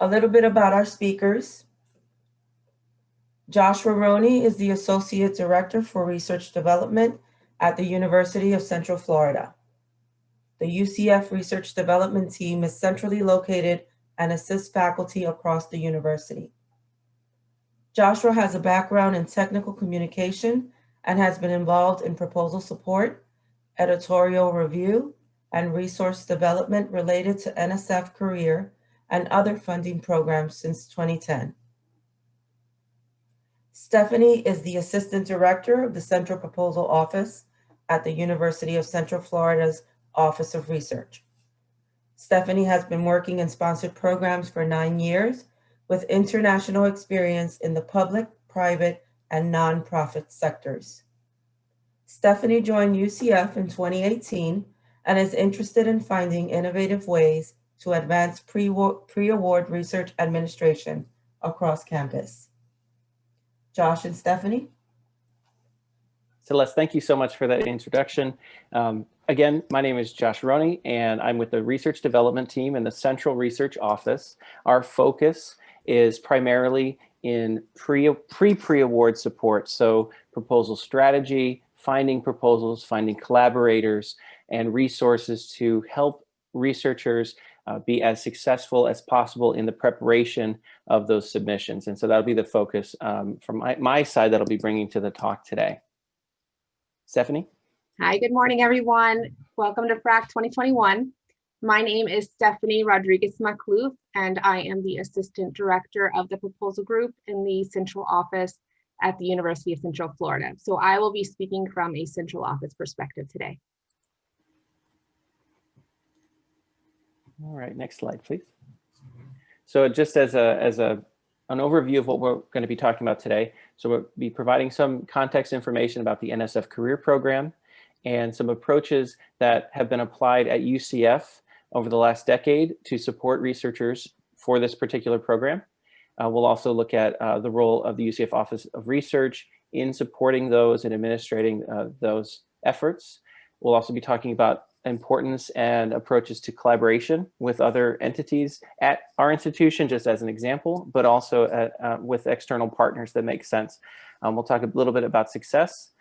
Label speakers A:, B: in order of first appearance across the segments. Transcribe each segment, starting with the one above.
A: A little bit about our speakers. Joshua Roney is the Associate Director for Research Development at the University of Central Florida. The UCF Research Development Team is centrally located and assists faculty across the university. Joshua has a background in technical communication and has been involved in proposal support, editorial review, and resource development related to NSF CAREER and other funding programs since 2010. Stephanie is the Assistant Director of the Central Proposal Office at the University of Central Florida's Office of Research. Stephanie has been working in sponsored programs for 9 years with international experience in the public, private, and nonprofit sectors. Stephanie joined UCF in 2018 and is interested in finding innovative ways to advance pre-award research administration across campus. Josh and Stephanie.
B: Celeste, thank you so much for that introduction. Again, my name is Josh Roney, and I'm with the Research Development Team in the Central Research Office. Our focus is primarily in pre-award support, so proposal strategy, finding proposals, finding collaborators, and resources to help researchers be as successful as possible in the preparation of those submissions. And so that'll be the focus from my side that I'll be bringing to the talk today. Stephanie?
C: Hi, good morning, everyone. Welcome to FRAC 2021. My name is Stephanie Rodriguez-Macluf, and I am the Assistant Director of the Proposal Group in the Central Office at the University of Central Florida. So I will be speaking from a Central Office perspective today.
B: All right, next slide, please. So just as an overview of what we're going to be talking about today, so we'll be providing some context information about the NSF Career Program and some approaches that have been applied at UCF over the last decade to support researchers for this particular program. We'll also look at the role of the UCF Office of Research in supporting those and administrating those efforts. We'll also be talking about importance and approaches to collaboration with other entities at our institution, just as an example, but also with external partners that make sense. We'll talk a little bit about success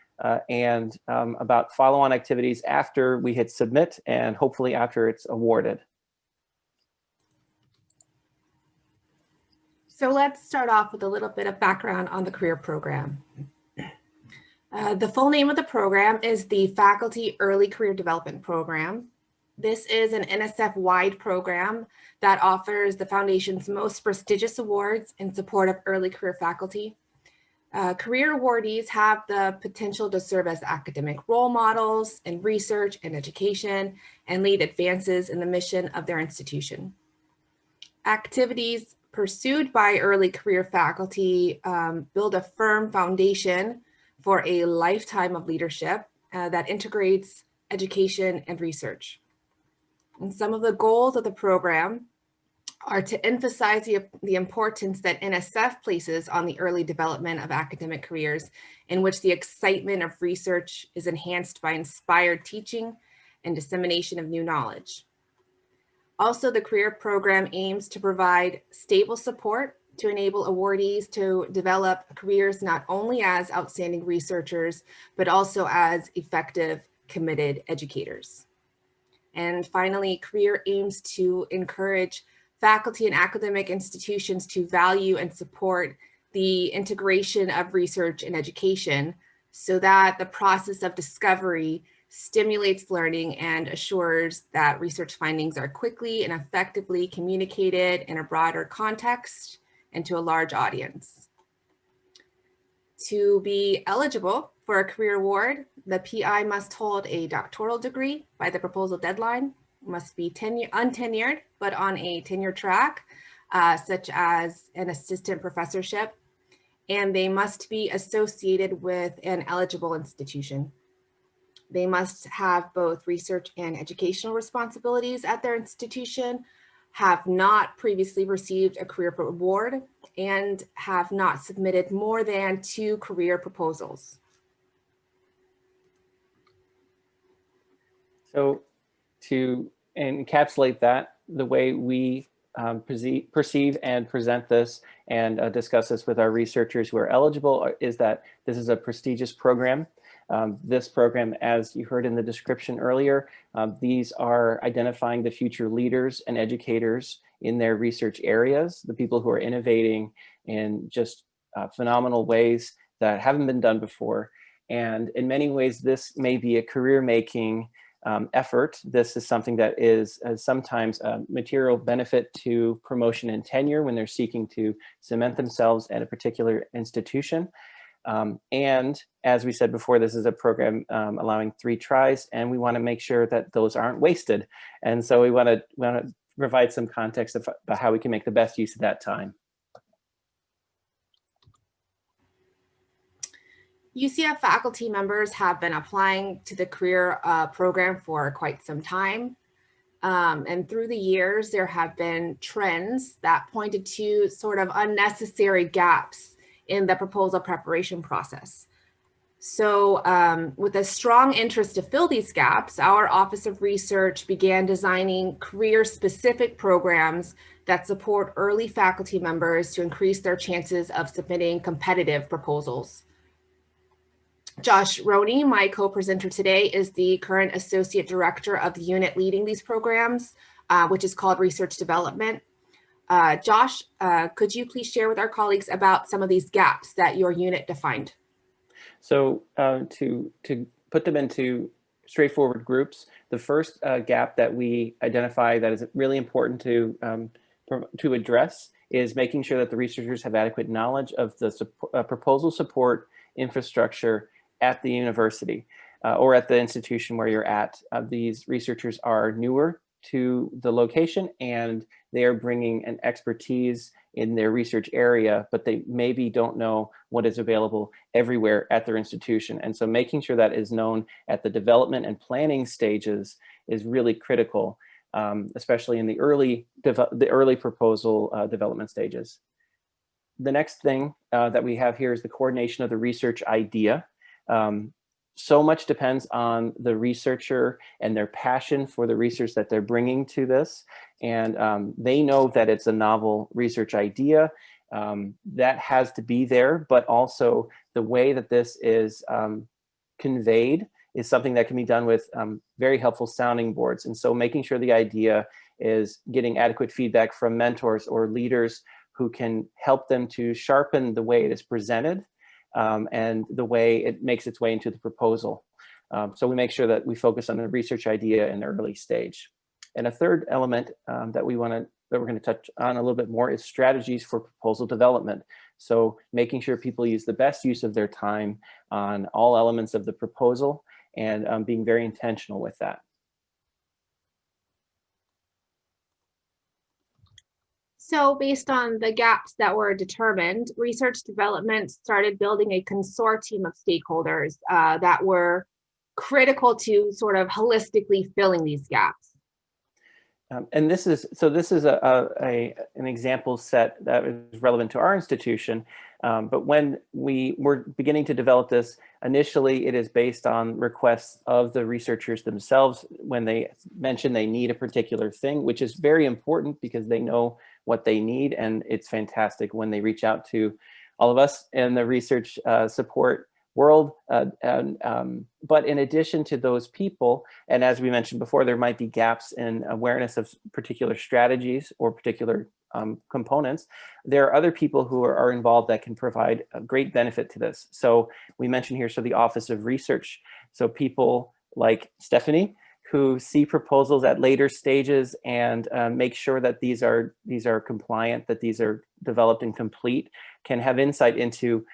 B: and about follow-on activities after we hit submit and hopefully after it's awarded.
C: So let's start off with a little bit of background on the career program. The full name of the program is the Faculty Early Career Development Program. This is an NSF-wide program that offers the Foundation's most prestigious awards in support of early career faculty. Career awardees have the potential to serve as academic role models in research and education and lead advances in the mission of their institution. Activities pursued by early career faculty build a firm foundation for a lifetime of leadership that integrates education and research. And some of the goals of the program are to emphasize the importance that NSF places on the early development of academic careers, in which the excitement of research is enhanced by inspired teaching and dissemination of new knowledge. Also, the career program aims to provide stable support to enable awardees to develop careers not only as outstanding researchers, but also as effective, committed educators. And finally, CAREER aims to encourage faculty and academic institutions to value and support the integration of research and education so that the process of discovery stimulates learning and assures that research findings are quickly and effectively communicated in a broader context and to a large audience. To be eligible for a career award, the PI must hold a doctoral degree by the proposal deadline, must be untenured, but on a tenure track, such as an assistant professorship, and they must be associated with an eligible institution. They must have both research and educational responsibilities at their institution, have not previously received a career award, and have not submitted more than 2 career proposals.
B: So to encapsulate that, the way we perceive and present this and discuss this with our researchers who are eligible is that this is a prestigious program. This program, as you heard in the description earlier, these are identifying the future leaders and educators in their research areas, the people who are innovating in just phenomenal ways that haven't been done before. And in many ways, this may be a career-making effort. This is something that is sometimes a material benefit to promotion and tenure when they're seeking to cement themselves at a particular institution. And as we said before, this is a program allowing 3 tries, and we want to make sure that those aren't wasted. And so we want to provide some context about how we can make the best use of that time.
C: UCF faculty members have been applying to the career program for quite some time. And through the years, there have been trends that pointed to sort of unnecessary gaps in the proposal preparation process. So with a strong interest to fill these gaps, our Office of Research began designing career-specific programs that support early faculty members to increase their chances of submitting competitive proposals. Josh Roney, my co-presenter today, is the current Associate Director of the unit leading these programs, which is called Research Development. Josh, could you please share with our colleagues about some of these gaps that your unit defined?
B: So to put them into straightforward groups, the first gap that we identify that is really important to address is making sure that the researchers have adequate knowledge of the proposal support infrastructure at the university or at the institution where you're at. These researchers are newer to the location and they are bringing an expertise in their research area, but they maybe don't know what is available everywhere at their institution. And so making sure that is known at the development and planning stages is really critical, especially in the early proposal development stages. The next thing that we have here is the coordination of the research idea. So much depends on the researcher and their passion for the research that they're bringing to this. And they know that it's a novel research idea that has to be there, but also the way that this is conveyed is something that can be done with very helpful sounding boards. And so making sure the idea is getting adequate feedback from mentors or leaders who can help them to sharpen the way it is presented and the way it makes its way into the proposal. So we make sure that we focus on the research idea in the early stage. And a third element that we're going to touch on a little bit more is strategies for proposal development. So making sure people use the best use of their time on all elements of the proposal and being very intentional with that.
C: So based on the gaps that were determined, research development started building a consortium of stakeholders that were critical to sort of holistically filling these gaps.
B: And this is an example set that is relevant to our institution. But when we were beginning to develop this, initially it is based on requests of the researchers themselves when they mention they need a particular thing, which is very important because they know what they need. And it's fantastic when they reach out to all of us in the research support world. But in addition to those people, and as we mentioned before, there might be gaps in awareness of particular strategies or particular components. There are other people who are involved that can provide a great benefit to this. So we mentioned here, so the Office of Research. So people like Stephanie, who see proposals at later stages and make sure that these are compliant, that these are developed and complete, can have insight into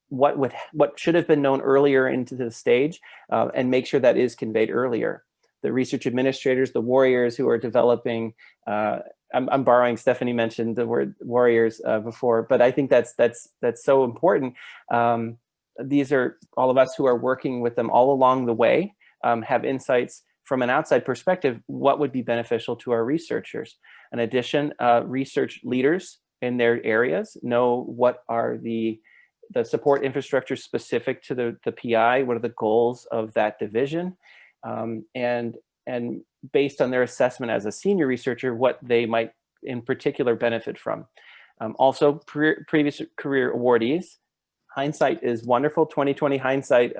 B: what should have been known earlier into the stage and make sure that is conveyed earlier. The research administrators, the warriors who are developing, I'm borrowing, Stephanie mentioned the word warriors before, but I think that's so important. These are all of us who are working with them all along the way, have insights from an outside perspective, what would be beneficial to our researchers. In addition, research leaders in their areas know what are the support infrastructure specific to the PI, what are the goals of that division, and based on their assessment as a senior researcher, what they might in particular benefit from. Also, previous career awardees. Hindsight is wonderful. 2020 hindsight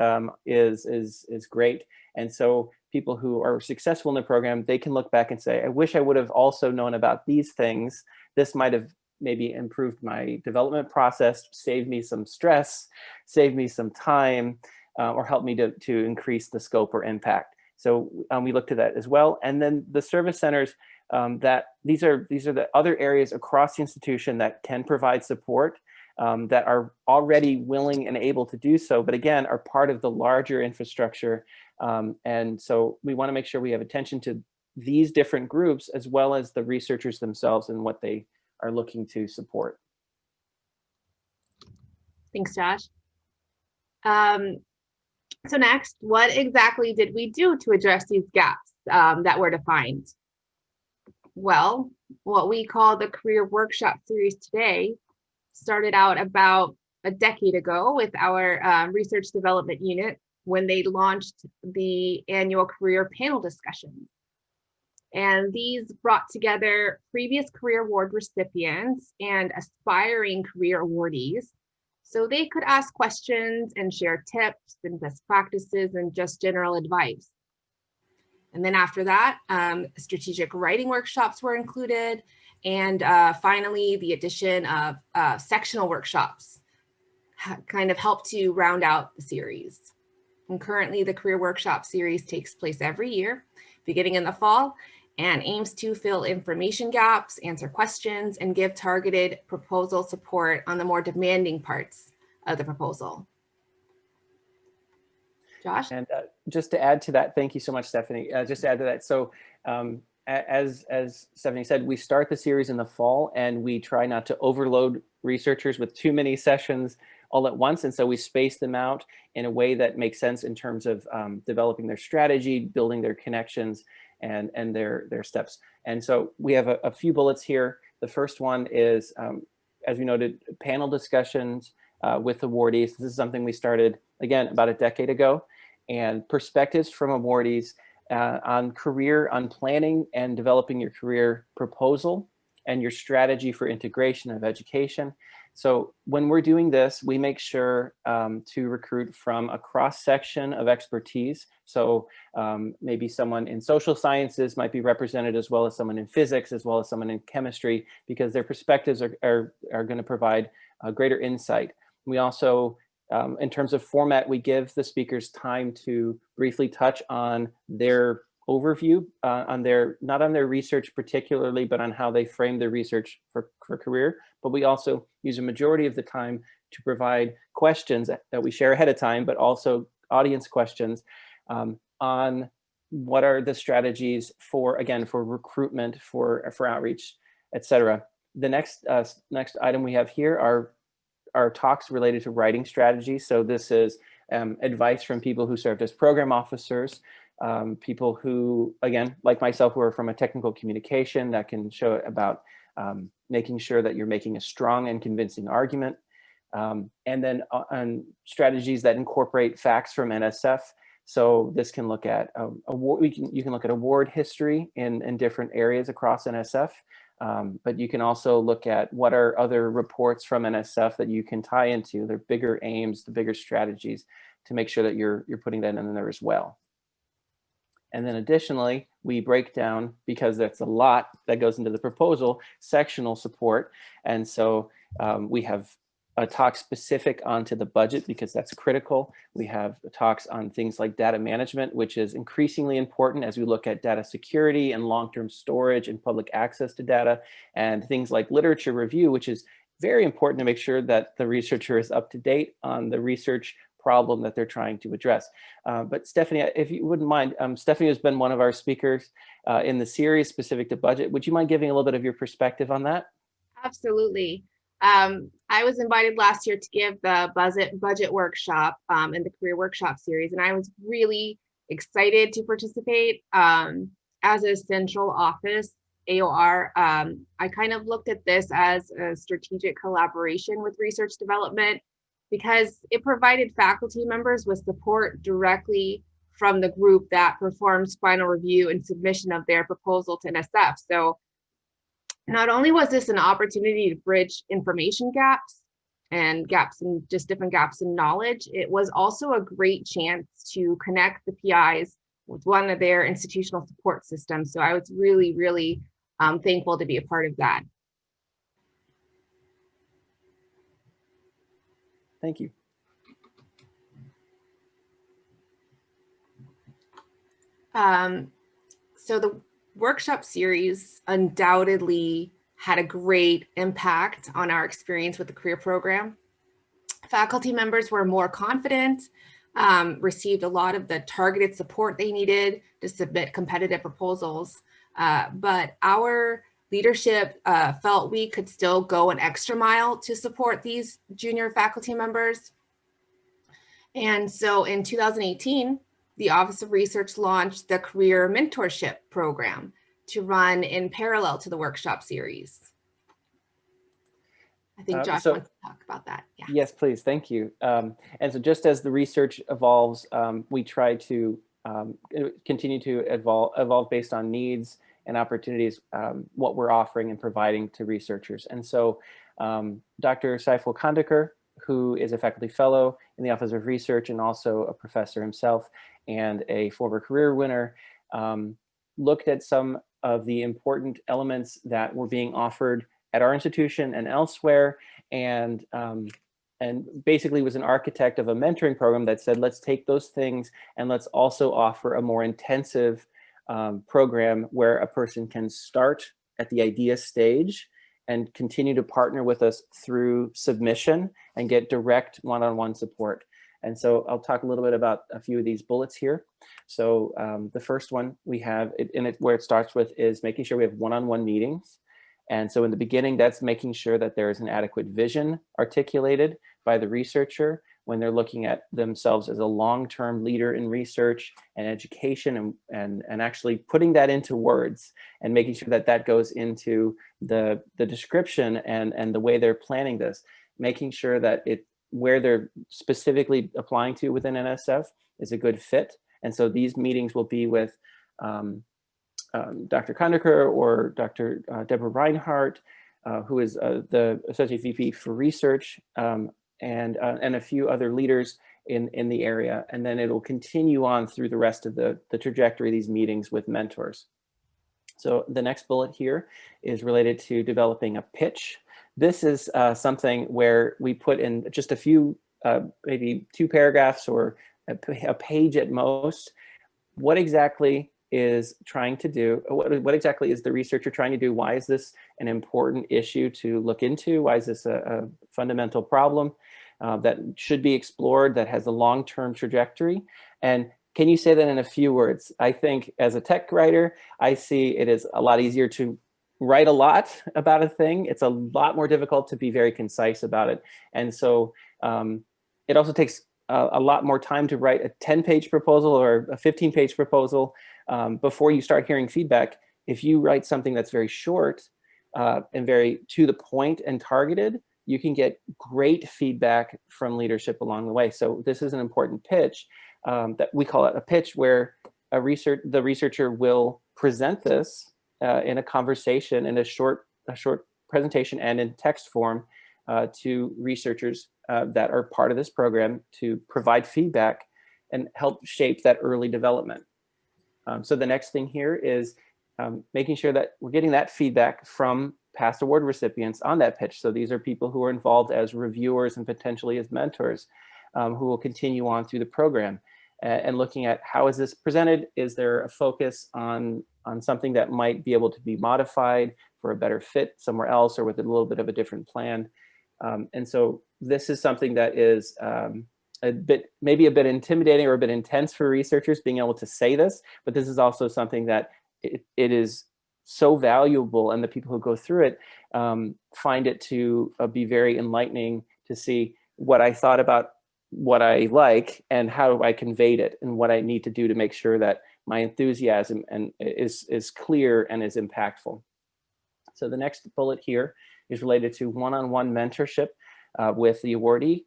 B: is great. And so people who are successful in the program, they can look back and say, I wish I would have also known about these things. This might have maybe improved my development process, saved me some stress, saved me some time, or helped me to increase the scope or impact. So we looked at that as well. And then the service centers, that these are the other areas across the institution that can provide support, that are already willing and able to do so, but again, are part of the larger infrastructure. And so we want to make sure we have attention to these different groups as well as the researchers themselves and what they are looking to support.
C: Thanks, Josh. So next, what exactly did we do to address these gaps that were defined? Well, what we call the Career Workshop Series today started out about a decade ago with our research development unit when they launched the annual career panel discussions. And these brought together previous career award recipients and aspiring career awardees so they could ask questions and share tips and best practices and just general advice. And then after that, strategic writing workshops were included. And finally, the addition of sectional workshops kind of helped to round out the series. And currently, the Career Workshop Series takes place every year, beginning in the fall, and aims to fill information gaps, answer questions, and give targeted proposal support on the more demanding parts of the proposal. Josh?
B: And just to add to that, thank you so much, Stephanie. Just to add to that, so as Stephanie said, we start the series in the fall and we try not to overload researchers with too many sessions all at once. And so we space them out in a way that makes sense in terms of developing their strategy, building their connections, and their steps. And so we have a few bullets here. The first one is, as we noted, panel discussions with awardees. This is something we started, again, about a decade ago. And perspectives from awardees on planning and developing your career proposal and your strategy for integration of education. So when we're doing this, we make sure to recruit from a cross-section of expertise. So maybe someone in social sciences might be represented, as well as someone in physics, as well as someone in chemistry, because their perspectives are going to provide greater insight. We also, in terms of format, we give the speakers time to briefly touch on their overview, not on their research particularly, but on how they frame their research for career. But we also use a majority of the time to provide questions that we share ahead of time, but also audience questions on what are the strategies for, again, for recruitment, for outreach, etc. The next item we have here are talks related to writing strategies. So this is advice from people who served as program officers, people who, again, like myself, who are from a technical communication that can show about making sure that you're making a strong and convincing argument. And then on strategies that incorporate facts from NSF. So this can look at you can look at award history in different areas across NSF. But you can also look at what are other reports from NSF that you can tie into their bigger aims, the bigger strategies, to make sure that you're putting that in there as well. And then additionally, we break down, because that's a lot that goes into the proposal, sectional support. And so we have a talk specific onto the budget, because that's critical. We have talks on things like data management, which is increasingly important as we look at data security and long-term storage and public access to data, and things like literature review, which is very important to make sure that the researcher is up to date on the research problem that they're trying to address. But Stephanie, if you wouldn't mind, Stephanie has been one of our speakers in the series specific to budget. Would you mind giving a little bit of your perspective on that?
C: Absolutely. I was invited last year to give the budget workshop in the Career Workshop Series, and I was really excited to participate. As a central office AOR, I kind of looked at this as a strategic collaboration with research development, because it provided faculty members with support directly from the group that performs final review and submission of their proposal to NSF. So Not only was this an opportunity to bridge information gaps and gaps in just different gaps in knowledge, it was also a great chance to connect the PIs with one of their institutional support systems. So I was really, really thankful to be a part of that.
B: Thank you.
C: So the workshop series undoubtedly had a great impact on our experience with the career program. Faculty members were more confident, received a lot of the targeted support they needed to submit competitive proposals. But our leadership felt we could still go an extra mile to support these junior faculty members. And so in 2018, the Office of Research launched the Career Mentorship Program to run in parallel to the workshop series. I think Josh wants to talk about that. Yeah.
B: Yes, please. Thank you. And so just as the research evolves, we try to continue to evolve based on needs and opportunities, what we're offering and providing to researchers. And so Dr. Saiful Kandekar, who is a faculty fellow in the Office of Research and also a professor himself and a former career winner, looked at some of the important elements that were being offered at our institution and elsewhere, and basically was an architect of a mentoring program that said, let's take those things and let's also offer a more intensive program where a person can start at the idea stage and continue to partner with us through submission and get direct one-on-one support. And so I'll talk a little bit about a few of these bullets here. So the first one we have, where it starts with is making sure we have one-on-one meetings. And so in the beginning, that's making sure that there is an adequate vision articulated by the researcher when they're looking at themselves as a long-term leader in research and education, and actually putting that into words and making sure that that goes into the description and the way they're planning this, making sure that where they're specifically applying to within NSF is a good fit. And so these meetings will be with Dr. Kandekar or Dr. Deborah Reinhardt, who is the Associate VP for Research, and a few other leaders in the area. And then it'll continue on through the rest of the trajectory of these meetings with mentors. So the next bullet here is related to developing a pitch. This is something where we put in just a few, maybe 2 paragraphs or a page at most, what exactly is trying to do, what exactly is the researcher trying to do? Why is this an important issue to look into? Why is this a fundamental problem that should be explored, that has a long-term trajectory? And can you say that in a few words? I think as a tech writer, I see it is a lot easier to write a lot about a thing. It's a lot more difficult to be very concise about it. And so it also takes a lot more time to write a 10-page proposal or a 15-page proposal before you start hearing feedback. If you write something that's very short and very to the point and targeted, you can get great feedback from leadership along the way. So this is an important pitch that we call it a pitch, where the researcher will present this in a conversation, in a short presentation and in text form to researchers that are part of this program to provide feedback and help shape that early development. So the next thing here is making sure that we're getting that feedback from past award recipients on that pitch. So these are people who are involved as reviewers and potentially as mentors who will continue on through the program and looking at how is this presented? Is there a focus on something that might be able to be modified for a better fit somewhere else or with a little bit of a different plan? And so this is something that is maybe a bit intimidating or a bit intense for researchers being able to say this, but this is also something that it is so valuable, and the people who go through it find it to be very enlightening to see what I thought about what I like and how I conveyed it and what I need to do to make sure that my enthusiasm is clear and is impactful. So the next bullet here is related to one-on-one mentorship with the awardee.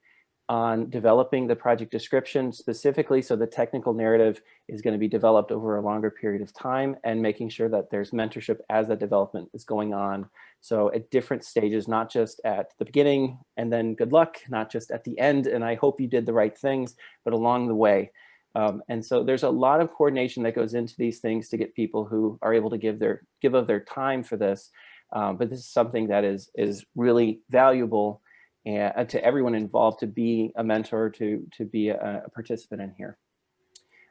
B: on developing the project description specifically, so the technical narrative is going to be developed over a longer period of time, and making sure that there's mentorship as that development is going on. So at different stages, not just at the beginning and then good luck, not just at the end and I hope you did the right things, but along the way. And so there's a lot of coordination that goes into these things to get people who are able to give of their time for this. But this is something that is really valuable and to everyone involved, to be a mentor, to be a participant in here.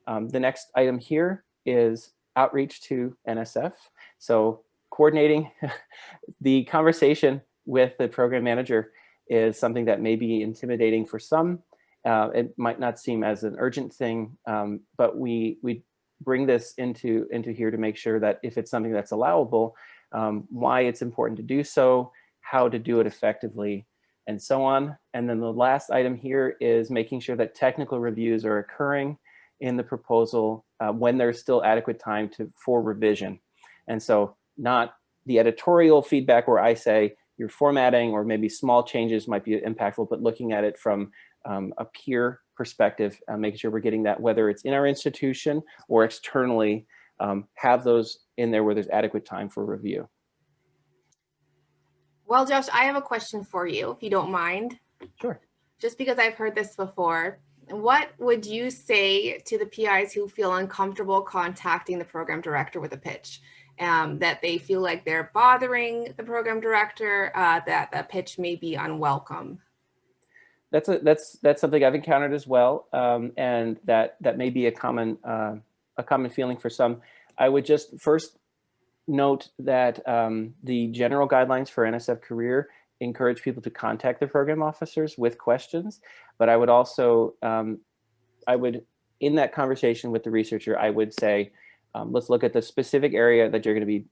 B: The next item here is outreach to NSF. So coordinating the conversation with the program manager is something that may be intimidating for some. It might not seem as an urgent thing, but we bring this into here to make sure that if it's something that's allowable, why it's important to do so, how to do it effectively, and so on. And then the last item here is making sure that technical reviews are occurring in the proposal when there's still adequate time for revision. And so not the editorial feedback where I say your formatting or maybe small changes might be impactful, but looking at it from a peer perspective, making sure we're getting that, whether it's in our institution or externally, have those in there where there's adequate time for review.
C: Well, Josh, I have a question for you, if you don't mind.
B: Sure.
C: Just because I've heard this before, what would you say to the PIs who feel uncomfortable contacting the program director with a pitch? That they feel like they're bothering the program director, that the pitch may be unwelcome?
B: That's something I've encountered as well, and that may be a common feeling for some. I would just first note that the general guidelines for NSF Career encourage people to contact their program officers with questions, but I would also, in that conversation with the researcher, I would say, let's look at the specific area that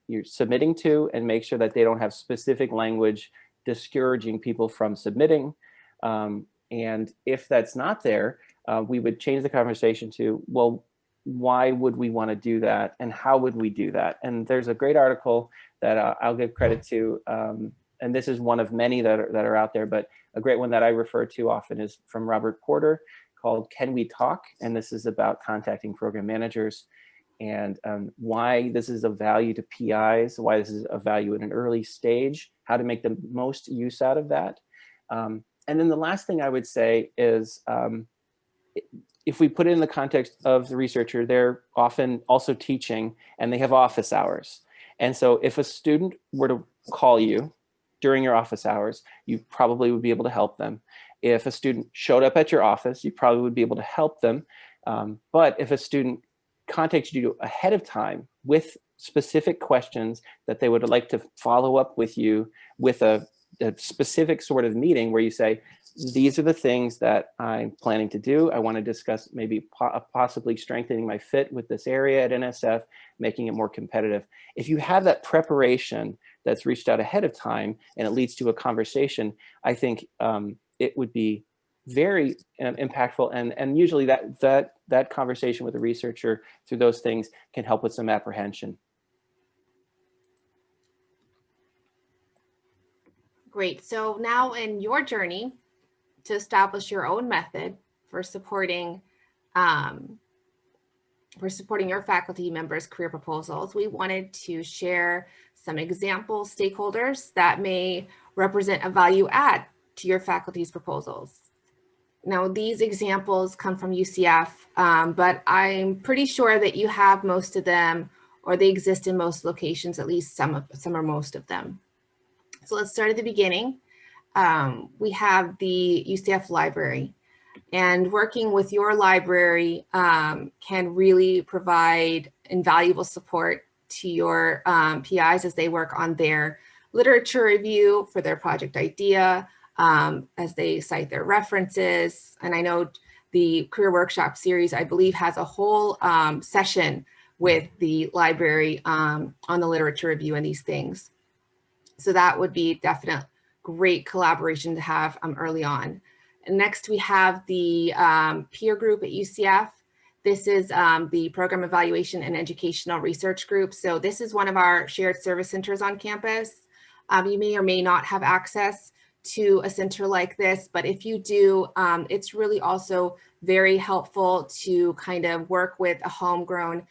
B: you're submitting to, and make sure that they don't have specific language discouraging people from submitting. And if that's not there, we would change the conversation to, well, why would we want to do that, and how would we do that? And there's a great article that I'll give credit to, and this is one of many that are out there, but a great one that I refer to often is from Robert Porter, called "Can We Talk?" And this is about contacting program managers and why this is of value to PIs, why this is of value at an early stage, how to make the most use out of that. And then the last thing I would say is, if we put it in the context of the researcher, they're often also teaching and they have office hours. And so if a student were to call you during your office hours, you probably would be able to help them. If a student showed up at your office, you probably would be able to help them. But if a student contacted you ahead of time with specific questions that they would like to follow up with you with a specific sort of meeting where you say, these are the things that I'm planning to do. I want to discuss maybe possibly strengthening my fit with this area at NSF, making it more competitive. If you have that preparation that's reached out ahead of time and it leads to a conversation, I think it would be very impactful. And usually that conversation with the researcher through those things can help with some apprehension.
C: Great. So now in your journey to establish your own method for supporting your faculty members' career proposals, we wanted to share some example stakeholders that may represent a value add to your faculty's proposals. Now, these examples come from UCF, but I'm pretty sure that you have most of them, or they exist in most locations, at least some or most of them. So let's start at the beginning. We have the UCF library, and working with your library can really provide invaluable support to your PIs as they work on their literature review for their project idea, as they cite their references. And I know the Career Workshop series, I believe, has a whole session with the library on the literature review and these things. So that would be definitely great collaboration to have early on. And next, we have the peer group at UCF. This is the Program Evaluation and Educational Research Group. So this is one of our shared service centers on campus. You may or may not have access to a center like this, but if you do, it's really also very helpful to kind of work with a homegrown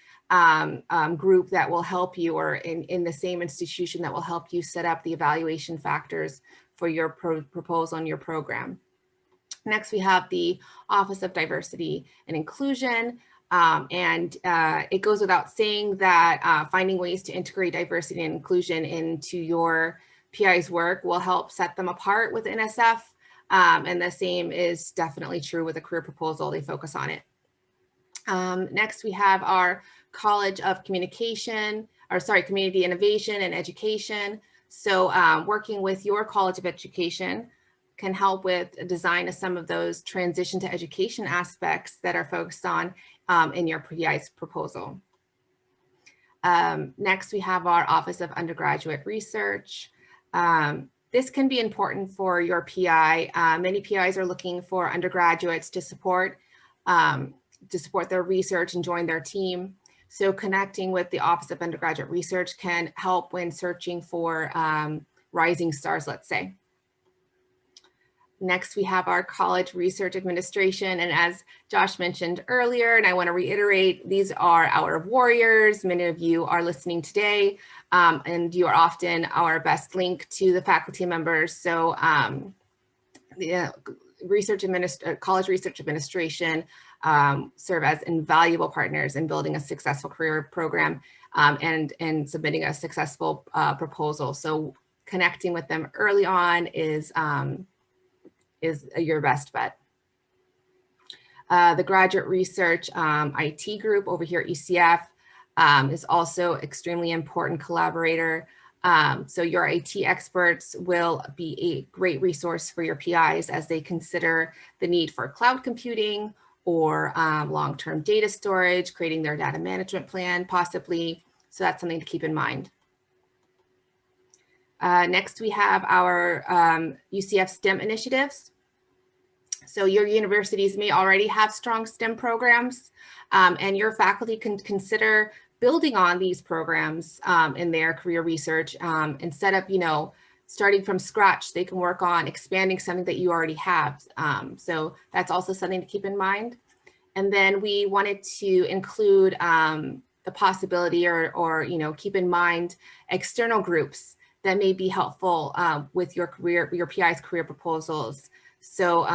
C: group that will help you, or in the same institution that will help you set up the evaluation factors for your proposal and your program. Next, we have the Office of Diversity and Inclusion. It goes without saying that finding ways to integrate diversity and inclusion into your PI's work will help set them apart with NSF. And the same is definitely true with a career proposal. They focus on it. Next, we have our College of Communication, Community Innovation and Education. So working with your College of Education can help with design of some of those transition to education aspects that are focused on in your PI's proposal. Next, we have our Office of Undergraduate Research. This can be important for your PI. Many PIs are looking for undergraduates to support their research and join their team. So connecting with the Office of Undergraduate Research can help when searching for rising stars, let's say. Next, we have our College Research Administration. And as Josh mentioned earlier, and I want to reiterate, these are our warriors. Many of you are listening today, and you are often our best link to the faculty members. So the College Research Administration serve as invaluable partners in building a successful career program and submitting a successful proposal. So connecting with them early on is your best bet. The Graduate Research IT group over here at UCF is also extremely important collaborator. So your IT experts will be a great resource for your PIs as they consider the need for cloud computing or long-term data storage, creating their data management plan possibly. So that's something to keep in mind. Next, we have our UCF STEM initiatives. So your universities may already have strong STEM programs, and your faculty can consider building on these programs in their career research. Instead of, starting from scratch, they can work on expanding something that you already have. So that's also something to keep in mind. And then we wanted to include the possibility or keep in mind external groups that may be helpful with your PI's career proposals. So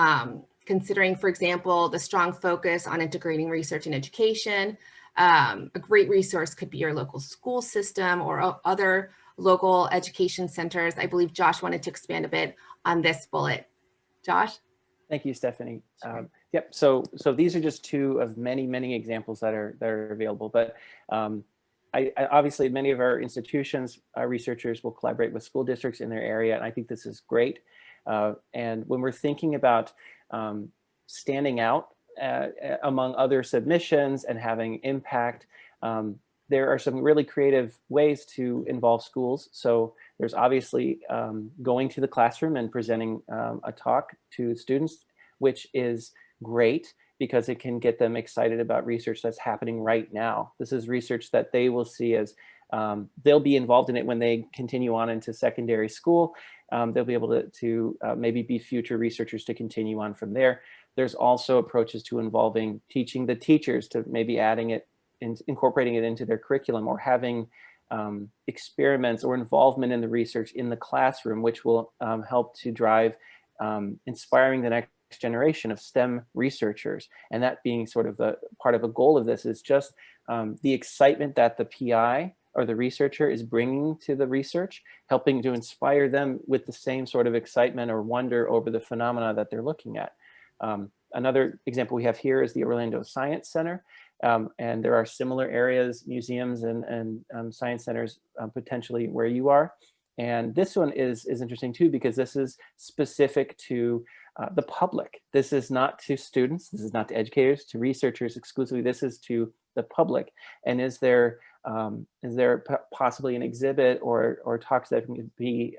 C: considering, for example, the strong focus on integrating research and education, a great resource could be your local school system or other local education centers. I believe Josh wanted to expand a bit on this bullet. Josh?
B: Thank you, Stephanie. Yep. So these are just two of many examples that are available. But I obviously many of our institutions, our researchers will collaborate with school districts in their area, and I think this is great. And when we're thinking about standing out among other submissions and having impact, there are some really creative ways to involve schools. So there's obviously going to the classroom and presenting a talk to students, which is great because it can get them excited about research that's happening right now. This is research that they will see as they'll be involved in it when they continue on into secondary school. They'll be able to maybe be future researchers to continue on from there. There's also approaches to involving teaching the teachers to maybe adding it, incorporating it into their curriculum, or having experiments or involvement in the research in the classroom, which will help to drive inspiring the next generation of STEM researchers. And that being sort of the part of a goal of this is just the excitement that the PI or the researcher is bringing to the research, helping to inspire them with the same sort of excitement or wonder over the phenomena that they're looking at. Another example we have here is the Orlando Science Center. And there are similar areas, museums and science centers potentially where you are. And this one is interesting too, because this is specific to the public. This is not to students, this is not to educators, to researchers exclusively, this is to the public. And is there possibly an exhibit or talks that can be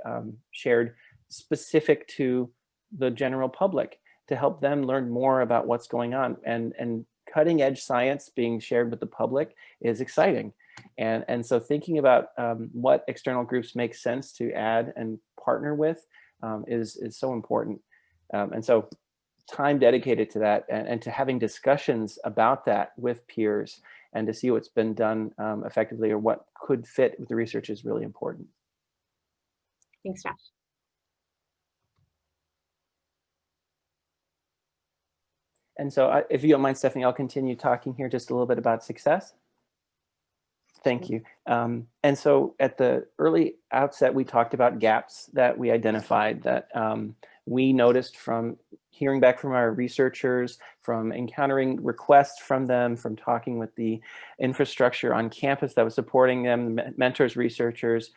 B: shared specific to the general public to help them learn more about what's going on? And cutting edge science being shared with the public is exciting. And so thinking about what external groups make sense to add and partner with is so important. And so time dedicated to that and to having discussions about that with peers and to see what's been done effectively or what could fit with the research is really important.
C: Thanks, Josh.
B: And so if you don't mind, Stephanie, I'll continue talking here just a little bit about success. Thank you. And so at the early outset, we talked about gaps that we identified that we noticed from hearing back from our researchers, from encountering requests from them, from talking with the infrastructure on campus that was supporting them, mentors, researchers,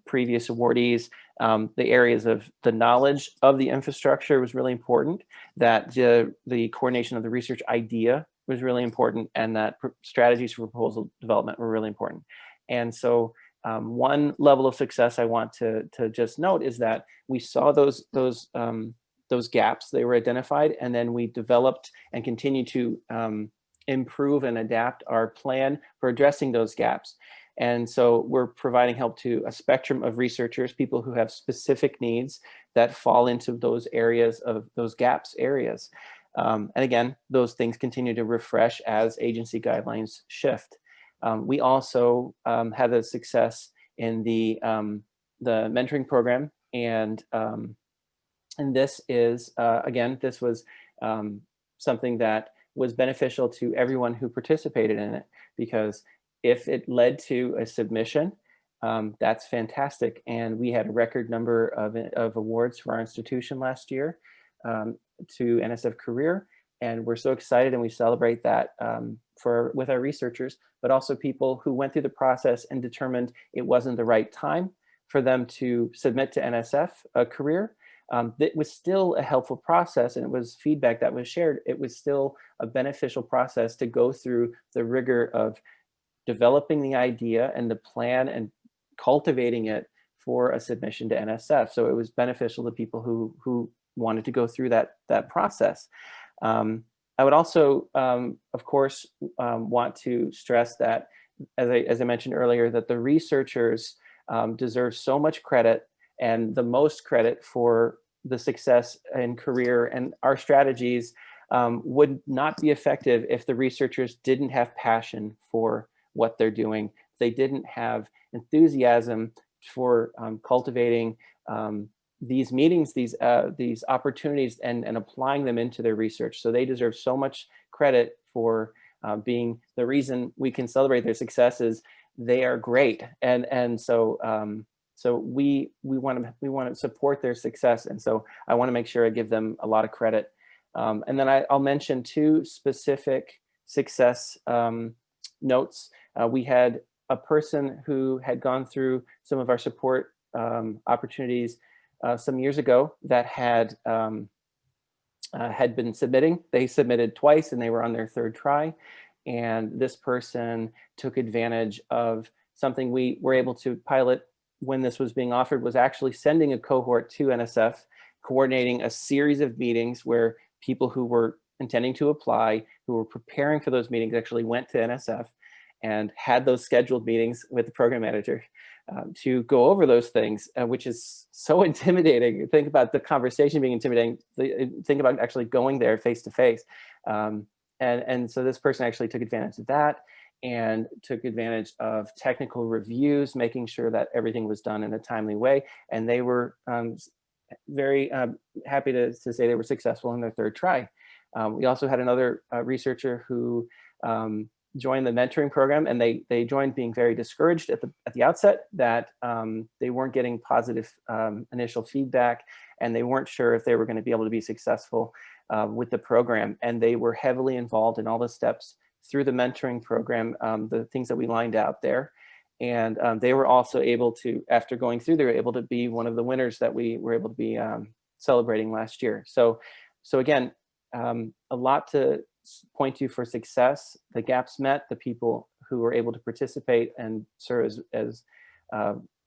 B: previous awardees. The areas of the knowledge of the infrastructure was really important, that the coordination of the research idea was really important, and that strategies for proposal development were really important. And so one level of success I want to just note is that we saw those gaps, they were identified, and then we developed and continue to improve and adapt our plan for addressing those gaps. And so we're providing help to a spectrum of researchers, people who have specific needs that fall into those areas of those gaps areas. And again, those things continue to refresh as agency guidelines shift. We also had a success in the mentoring program, and this is again, this was something that was beneficial to everyone who participated in it, because if it led to a submission, that's fantastic. And we had a record number of awards for our institution last year to NSF Career. And we're so excited, and we celebrate that with our researchers, but also people who went through the process and determined it wasn't the right time for them to submit to NSF Career. It was still a helpful process, and it was feedback that was shared. It was still a beneficial process to go through the rigor of developing the idea and the plan and cultivating it for a submission to NSF. So it was beneficial to people who wanted to go through that process. I would also, of course, want to stress that, as I mentioned earlier, that the researchers deserve so much credit, and the most credit for the success in career, and our strategies would not be effective if the researchers didn't have passion for what they're doing. They didn't have enthusiasm for cultivating these meetings, these opportunities, and applying them into their research. So they deserve so much credit for being the reason we can celebrate their successes. They are great, and so we want to support their success, and so I want to make sure I give them a lot of credit. And then I'll mention two specific success notes. We had a person who had gone through some of our support opportunities some years ago that had been submitting. They submitted twice, and they were on their third try. And this person took advantage of something we were able to pilot when this was being offered, was actually sending a cohort to NSF, coordinating a series of meetings where people who were intending to apply, who were preparing for those meetings, actually went to NSF and had those scheduled meetings with the program manager to go over those things, which is so intimidating. Think about the conversation being intimidating. Think about actually going there face to face. And so this person actually took advantage of that, and took advantage of technical reviews, making sure that everything was done in a timely way. And they were very happy to say they were successful in their third try. We also had another researcher who joined the mentoring program, and they joined being very discouraged at the outset that they weren't getting positive initial feedback, and they weren't sure if they were going to be able to be successful with the program. And they were heavily involved in all the steps through the mentoring program, the things that we lined out there. And they were also able to, after going through, they were able to be one of the winners that we were able to be celebrating last year. So again, a lot to point to for success. The gaps met, the people who were able to participate and serve as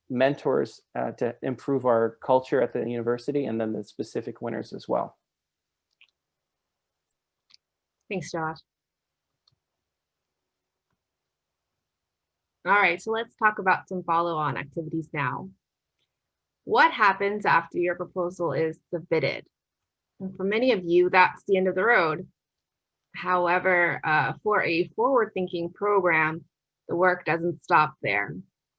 B: mentors to improve our culture at the university, and then the specific winners as well.
C: Thanks, Josh. All right, so let's talk about some follow-on activities now. what happens after your proposal is submitted? And for many of you, that's the end of the road. However, for a forward-thinking program, the work doesn't stop there.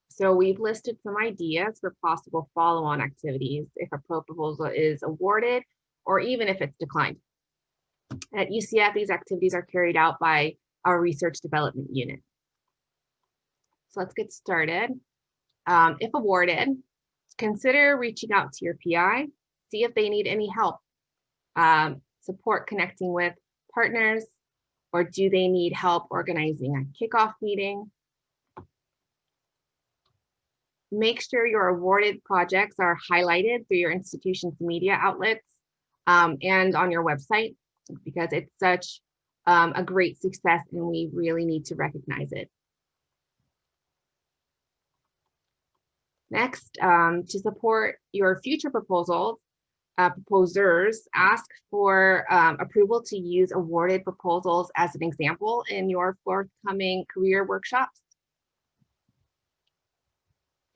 C: So we've listed some ideas for possible follow-on activities if a proposal is awarded or even if it's declined. At UCF, these activities are carried out by our research development unit. So let's get started. If awarded, consider reaching out to your PI, see if they need any help, support connecting with partners, or do they need help organizing a kickoff meeting? Make sure your awarded projects are highlighted through your institution's media outlets and on your website, because it's such a great success and we really need to recognize it. Next, to support your future proposals, proposers, ask for approval to use awarded proposals as an example in your forthcoming career workshops.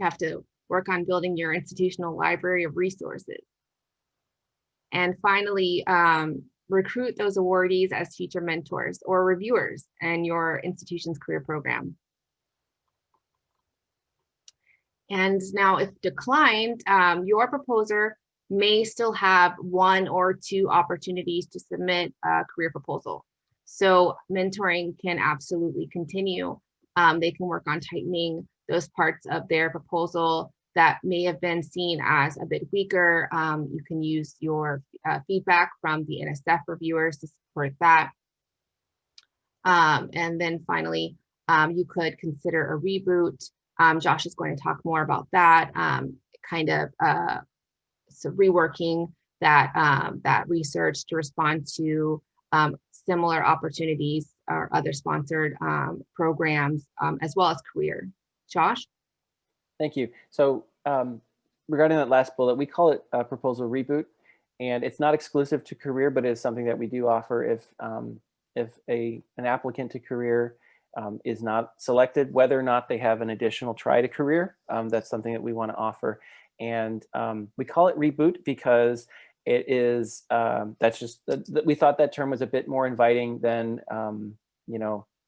C: You have to work on building your institutional library of resources. And finally, recruit those awardees as future mentors or reviewers in your institution's career program. And now if declined, your proposer may still have 1 or 2 opportunities to submit a career proposal. So mentoring can absolutely continue. They can work on tightening those parts of their proposal that may have been seen as a bit weaker. You can use your feedback from the NSF reviewers to support that. And then finally, you could consider a reboot. Josh is going to talk more about that, so reworking that research to respond to similar opportunities or other sponsored programs, as well as career. Josh?
B: Thank you. So regarding that last bullet, we call it a proposal reboot, and it's not exclusive to career, but it's something that we do offer if an applicant to career is not selected, whether or not they have an additional try to career. That's something that we want to offer. And we call it reboot because it is, that's just, we thought that term was a bit more inviting than,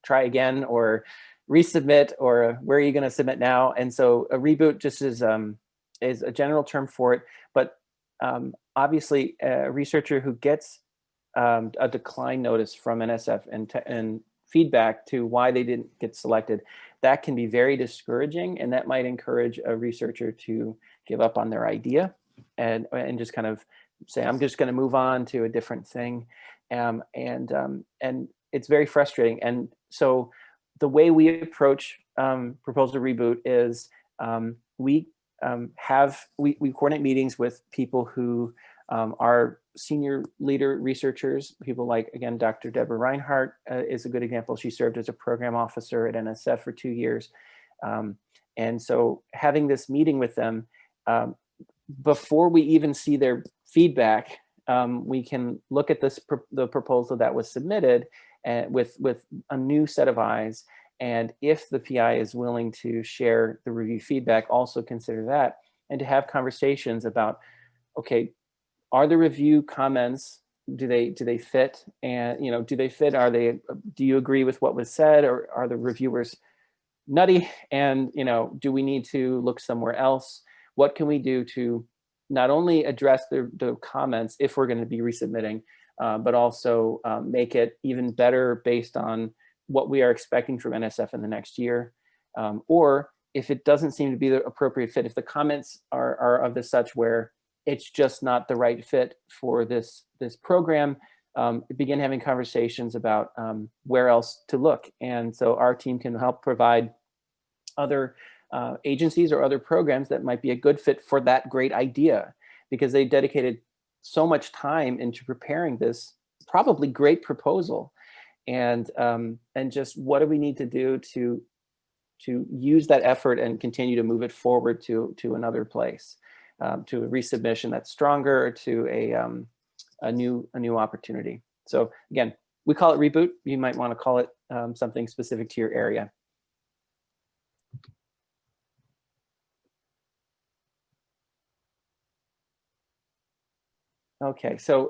B: try again or resubmit or where are you going to submit now? And so a reboot just is a general term for it. But obviously a researcher who gets a decline notice from NSF and feedback to why they didn't get selected, that can be very discouraging, and that might encourage a researcher to give up on their idea and just kind of say, I'm just going to move on to a different thing, and it's very frustrating. And so the way we approach proposal reboot is we coordinate meetings with people who are senior leader researchers, people like, again, Dr. Deborah Reinhardt is a good example. She served as a program officer at NSF for 2 years. And so having this meeting with them, before we even see their feedback, we can look at the proposal that was submitted with a new set of eyes. And if the PI is willing to share the review feedback, also consider that, and to have conversations about, okay, are the review comments, do they fit? And, do they fit? Do you agree with what was said, or are the reviewers nutty? And, do we need to look somewhere else? What can we do to not only address the comments if we're going to be resubmitting, but also make it even better based on what we are expecting from NSF in the next year? Or if it doesn't seem to be the appropriate fit, if the comments are of the such where it's just not the right fit for this program, begin having conversations about where else to look. And so our team can help provide other agencies or other programs that might be a good fit for that great idea, because they dedicated so much time into preparing this probably great proposal. And just what do we need to do to use that effort and continue to move it forward to another place, to a resubmission that's stronger, to a new opportunity. So again, we call it reboot. You might want to call it something specific to your area. Okay, so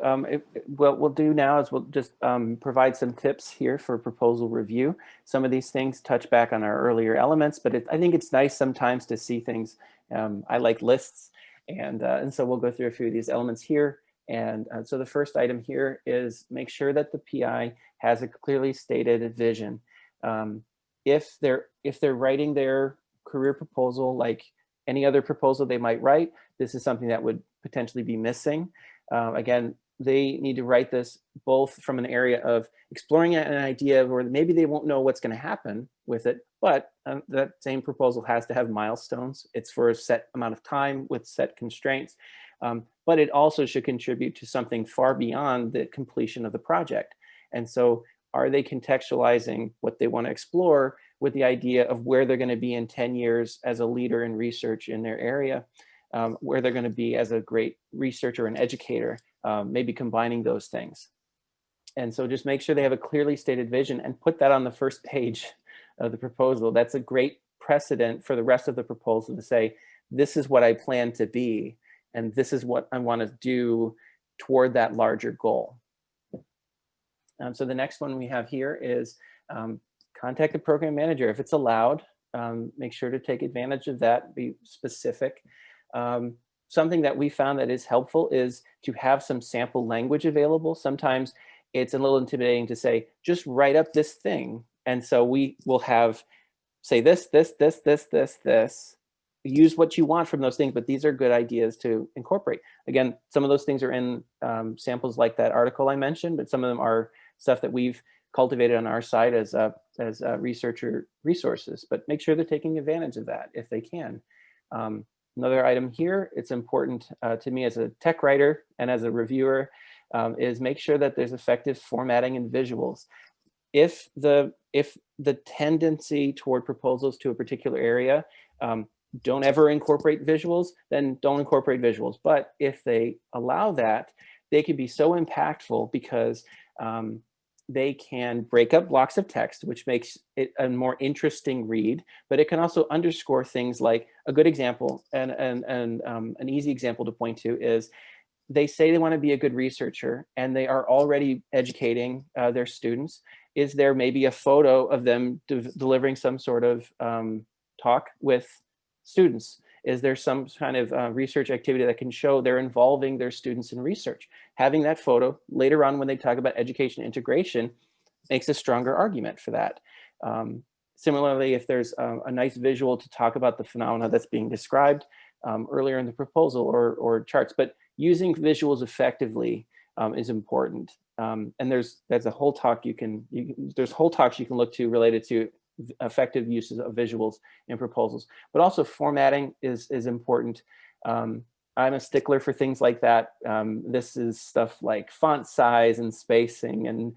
B: what we'll do now is we'll just provide some tips here for proposal review. Some of these things touch back on our earlier elements, but I think it's nice sometimes to see things. I like lists, and so we'll go through a few of these elements here. And so the first item here is make sure that the PI has a clearly stated vision. If they're writing their career proposal like any other proposal they might write, this is something that would potentially be missing. Again, they need to write this both from an area of exploring an idea where maybe they won't know what's going to happen with it, but that same proposal has to have milestones. It's for a set amount of time with set constraints, but it also should contribute to something far beyond the completion of the project. And so are they contextualizing what they want to explore with the idea of where they're going to be in 10 years as a leader in research in their area? Where they're going to be as a great researcher and educator, maybe combining those things. And so just make sure they have a clearly stated vision and put that on the first page of the proposal. That's a great precedent for the rest of the proposal to say, this is what I plan to be, and this is what I want to do toward that larger goal. So the next one we have here is contact the program manager. If it's allowed, make sure to take advantage of that, be specific. Something that we found that is helpful is to have some sample language available. Sometimes it's a little intimidating to say, just write up this thing. And so we will have, say this. Use what you want from those things, but these are good ideas to incorporate. Again, some of those things are in samples like that article I mentioned, but some of them are stuff that we've cultivated on our side as researcher resources. But make sure they're taking advantage of that if they can. Another item here, it's important to me as a tech writer and as a reviewer, is make sure that there's effective formatting and visuals. If the tendency toward proposals to a particular area don't ever incorporate visuals, then don't incorporate visuals. But if they allow that, they can be so impactful because they can break up blocks of text, which makes it a more interesting read, but it can also underscore things like a good example and an easy example to point to is they say they want to be a good researcher and they are already educating their students. Is there maybe a photo of them delivering some sort of talk with students? Is there some kind of research activity that can show they're involving their students in research? Having that photo later on when they talk about education integration makes a stronger argument for that. Similarly, if there's a nice visual to talk about the phenomena that's being described earlier in the proposal or charts, but using visuals effectively is important. And there's a whole talk there's whole talks you can look to related to effective uses of visuals in proposals, but also formatting is important. I'm a stickler for things like that. This is stuff like font size and spacing and,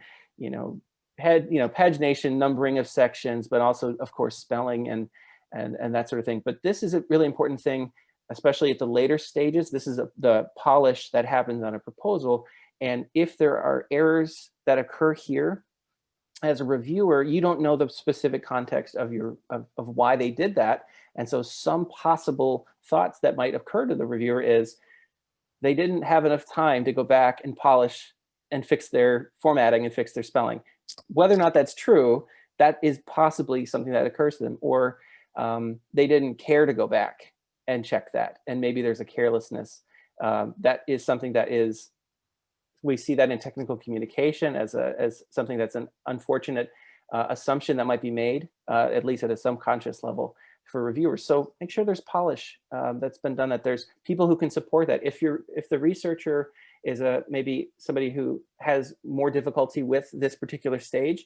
B: pagination, numbering of sections, but also of course spelling and that sort of thing. But this is a really important thing, especially at the later stages. This is the polish that happens on a proposal. And if there are errors that occur here, as a reviewer, you don't know the specific context of why they did that. And so some possible thoughts that might occur to the reviewer is they didn't have enough time to go back and polish and fix their formatting and fix their spelling. Whether or not that's true, that is possibly something that occurs to them, or they didn't care to go back and check that. And maybe there's a carelessness. That is something that is, we see that in technical communication as something that's an unfortunate assumption that might be made, at least at a subconscious level for reviewers. So make sure there's polish that's been done, that there's people who can support that. If the researcher is maybe somebody who has more difficulty with this particular stage,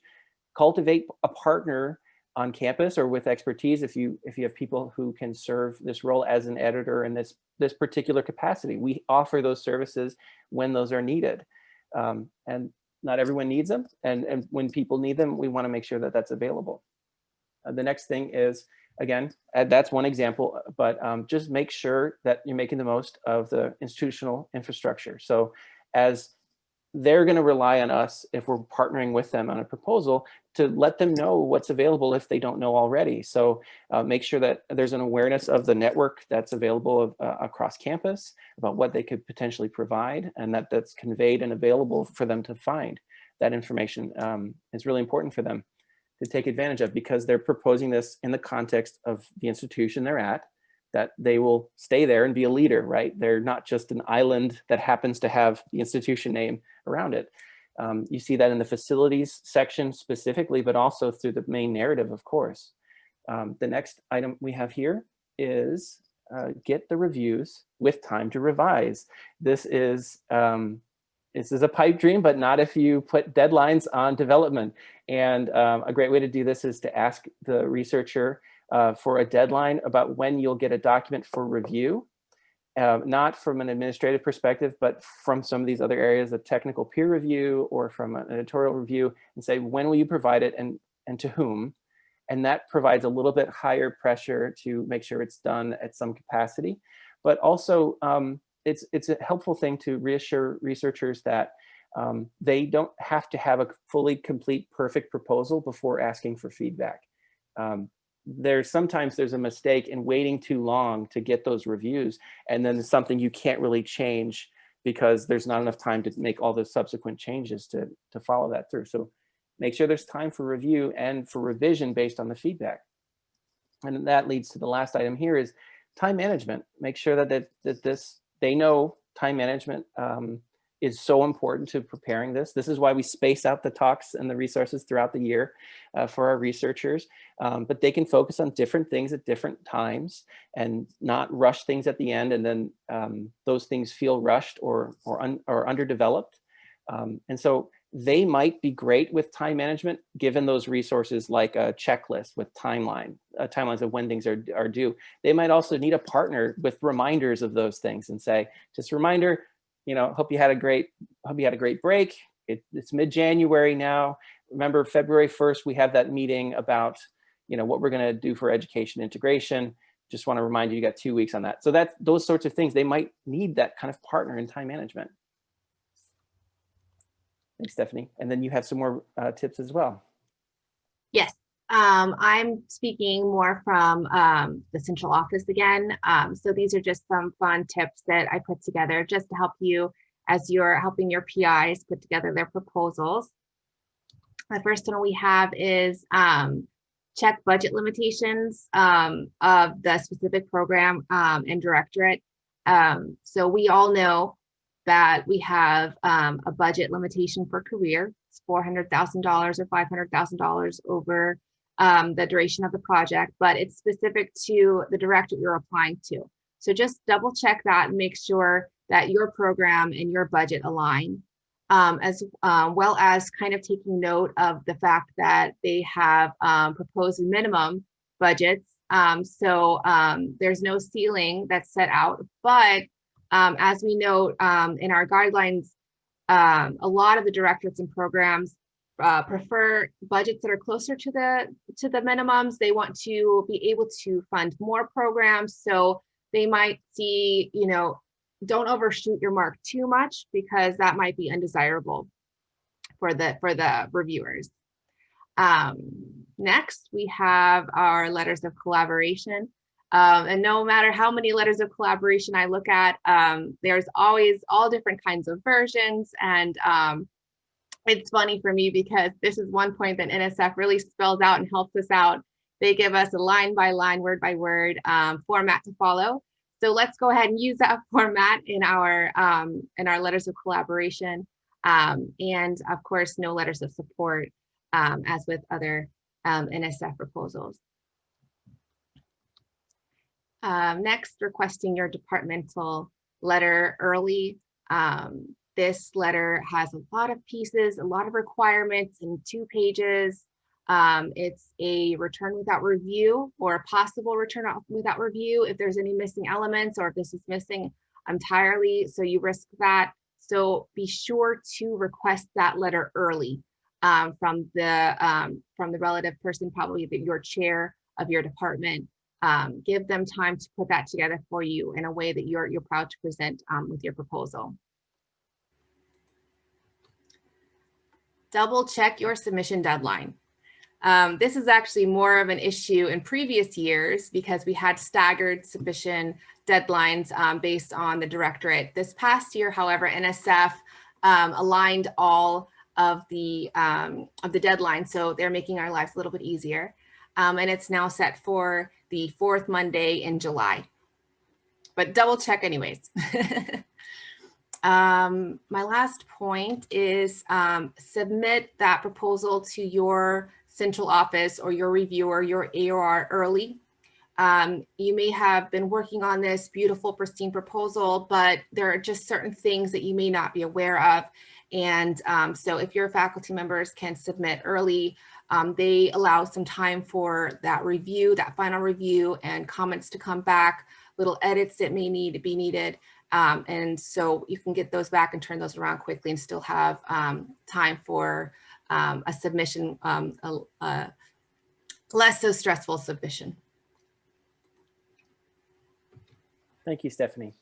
B: cultivate a partner on campus or with expertise if you have people who can serve this role as an editor in this particular capacity. We offer those services when those are needed. And not everyone needs them. And when people need them, we want to make sure that that's available. The next thing is, again, that's one example, but just make sure that you're making the most of the institutional infrastructure. So as they're going to rely on us, if we're partnering with them on a proposal, to let them know what's available if they don't know already. So make sure that there's an awareness of the network that's available across campus about what they could potentially provide, and that's conveyed and available for them to find. That information is really important for them to take advantage of, because they're proposing this in the context of the institution they're at, that they will stay there and be a leader, right? They're not just an island that happens to have the institution name around it. You see that in the facilities section specifically, but also through the main narrative, of course. The next item we have here is get the reviews with time to revise. This is a pipe dream, but not if you put deadlines on development. And a great way to do this is to ask the researcher for a deadline about when you'll get a document for review, not from an administrative perspective, but from some of these other areas of technical peer review or from an editorial review, and say, when will you provide it and to whom? And that provides a little bit higher pressure to make sure it's done at some capacity. But also, it's a helpful thing to reassure researchers that they don't have to have a fully complete, perfect proposal before asking for feedback. Sometimes there's a mistake in waiting too long to get those reviews, and then it's something you can't really change because there's not enough time to make all the subsequent changes to follow that through. So make sure there's time for review and for revision based on the feedback. And that leads to the last item here is time management. Make sure that they know time management is so important to preparing this. This is why we space out the talks and the resources throughout the year for our researchers, but they can focus on different things at different times and not rush things at the end, and then those things feel rushed or underdeveloped. And so they might be great with time management, given those resources like a checklist with timelines of when things are due. They might also need a partner with reminders of those things and say, just a reminder, hope you had a great break. It's mid-January now. Remember, February 1st, we have that meeting about, what we're going to do for education integration. Just want to remind you, you got 2 weeks on that. So those sorts of things, they might need that kind of partner in time management. Thanks, Stephanie. And then you have some more tips as well.
C: Yes, I'm speaking more from the central office again. So these are just some fun tips that I put together just to help you as you're helping your PIs put together their proposals. The first one we have is check budget limitations of the specific program and directorate. So we all know that we have a budget limitation for career. It's $400,000 or $500,000 over the duration of the project, but it's specific to the directorate you're applying to. So just double check that and make sure that your program and your budget align, as well as kind of taking note of the fact that they have proposed minimum budgets. So there's no ceiling that's set out, but as we note in our guidelines, a lot of the directorates and programs prefer budgets that are closer to the minimums. They want to be able to fund more programs, so they might see, don't overshoot your mark too much, because that might be undesirable for the reviewers. Next, we have our letters of collaboration. And no matter how many letters of collaboration I look at, there's always all different kinds of versions. And it's funny for me because this is one point that NSF really spells out and helps us out. They give us a line by line, word by word format to follow. So let's go ahead and use that format in our letters of collaboration. And of course, no letters of support, as with other NSF proposals. Next, requesting your departmental letter early. This letter has a lot of pieces, a lot of requirements in 2 pages. It's a return without review or a possible return without review if there's any missing elements or if this is missing entirely, so you risk that. So be sure to request that letter early from the relative person, probably your chair of your department. Give them time to put that together for you in a way that you're proud to present with your proposal. double check your submission deadline. This is actually more of an issue in previous years because we had staggered submission deadlines based on the directorate. This past year, however, NSF aligned all of the deadlines, so they're making our lives a little bit easier. And it's now set for the 4th Monday in July. But double check anyways. My last point is submit that proposal to your central office or your reviewer, your AOR early. You may have been working on this beautiful, pristine proposal, but there are just certain things that you may not be aware of. And so if your faculty members can submit early, they allow some time for that review, that final review, and comments to come back, little edits that may need to be needed. And so you can get those back and turn those around quickly and still have time for a submission, less so stressful submission.
B: Thank you, Stephanie.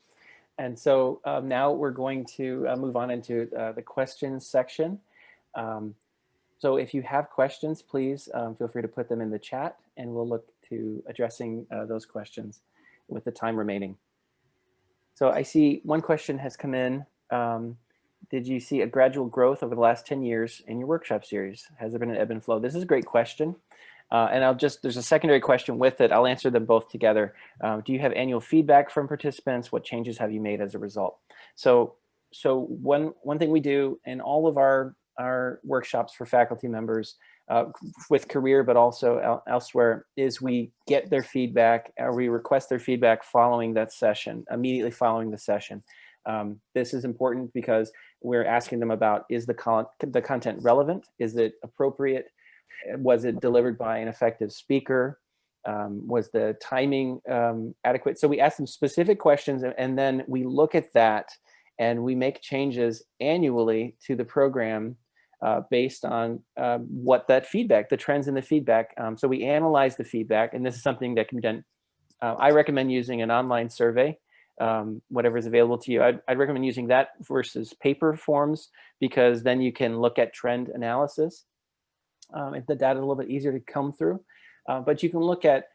B: And so now we're going to move on into the questions section. So if you have questions, please feel free to put them in the chat and we'll look to addressing those questions with the time remaining. So I see one question has come in. Did you see a gradual growth over the last 10 years in your workshop series? Has there been an ebb and flow? This is a great question. And there's a secondary question with it. I'll answer them both together. Do you have annual feedback from participants? What changes have you made as a result? So one thing we do in all of our workshops for faculty members with career, but also elsewhere, is we get their feedback, or we request their feedback following that session, immediately following the session. This is important because we're asking them about, is the content relevant? Is it appropriate? Was it delivered by an effective speaker? Was the timing adequate? So we ask them specific questions, and then we look at that and we make changes annually to the program based on what that feedback, the trends in the feedback. So we analyze the feedback, and this is something that can be done. I recommend using an online survey, whatever is available to you. I'd recommend using that versus paper forms, because then you can look at trend analysis. The data is a little bit easier to come through, but you can look at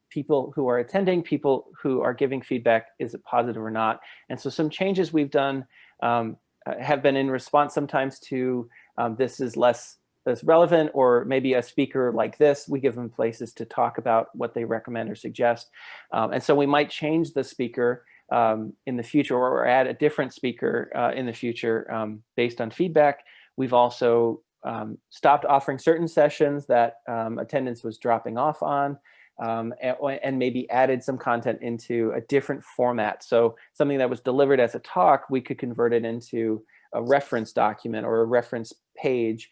B: people who are attending, people who are giving feedback, is it positive or not? And so some changes we've done have been in response sometimes to this is less relevant, or maybe a speaker like this, we give them places to talk about what they recommend or suggest. And so we might change the speaker in the future, or add a different speaker in the future based on feedback. We've also stopped offering certain sessions that attendance was dropping off on, and maybe added some content into a different format. So something that was delivered as a talk, we could convert it into a reference document or a reference page,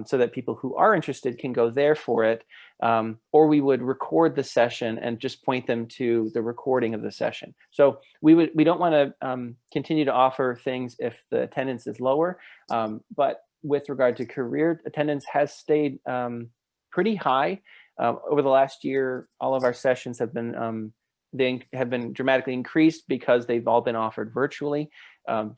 B: so that people who are interested can go there for it. Or we would record the session and just point them to the recording of the session. So we don't want to continue to offer things if the attendance is lower, but with regard to career, attendance has stayed pretty high. Over the last year, all of our sessions have been dramatically increased because they've all been offered virtually.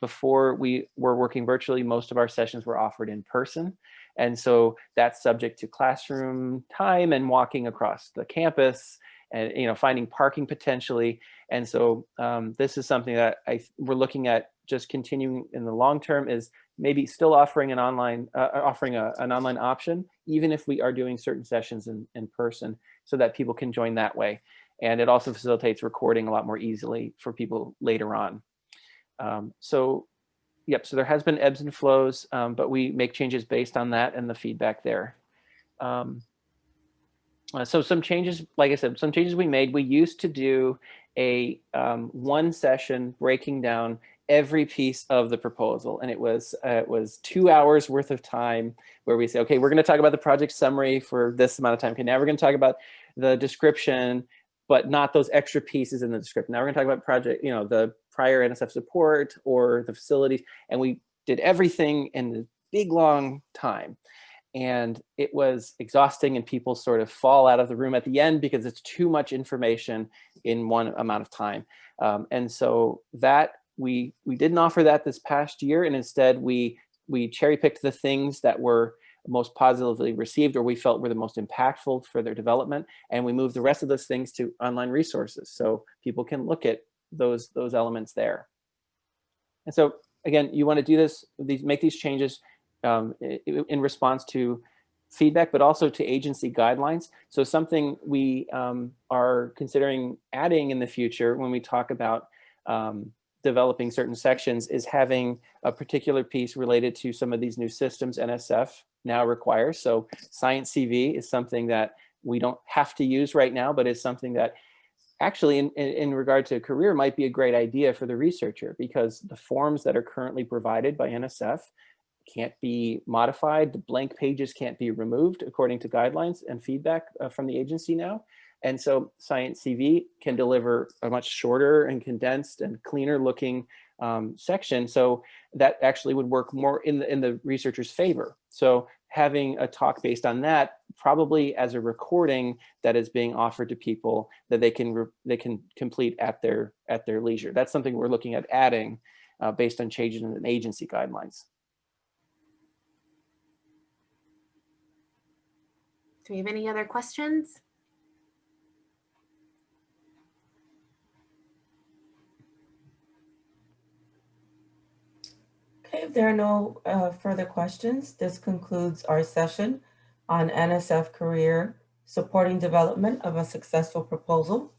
B: Before we were working virtually, most of our sessions were offered in person. And so that's subject to classroom time and walking across the campus and finding parking potentially. And so this is something that we're looking at just continuing in the long term, is maybe still offering an online an online option, even if we are doing certain sessions in person, so that people can join that way. And it also facilitates recording a lot more easily for people later on. So there has been ebbs and flows, but we make changes based on that and the feedback there. So some changes, like I said, some changes we made. We used to do a one session breaking down every piece of the proposal, and it was 2 hours worth of time where we say, okay, we're going to talk about the project summary for this amount of time. Okay, now we're going to talk about the description, but not those extra pieces in the description. Now we're going to talk about project, the prior NSF support or the facilities, and we did everything in the big long time. And it was exhausting, and people sort of fall out of the room at the end because it's too much information in one amount of time. And so that we didn't offer that this past year, and instead we we cherry picked the things that were most positively received or we felt were the most impactful for their development, and we moved the rest of those things to online resources so people can look at those elements there. And so again, you want to do this, make these changes in response to feedback, but also to agency guidelines. So something we are considering adding in the future when we talk about developing certain sections is having a particular piece related to some of these new systems NSF now requires. So Science CV is something that we don't have to use right now, but is something that actually in regard to career might be a great idea for the researcher, because the forms that are currently provided by NSF can't be modified. The blank pages can't be removed according to guidelines and feedback from the agency now. And so Science CV can deliver a much shorter and condensed and cleaner looking section. So that actually would work more in the researcher's favor. So having a talk based on that, probably as a recording that is being offered to people that they can complete at their leisure. That's something we're looking at adding based on changes in agency guidelines.
C: Do we have any other questions?
A: Okay, if there are no further questions, this concludes our session on NSF Career Supporting Development of a Successful Proposal.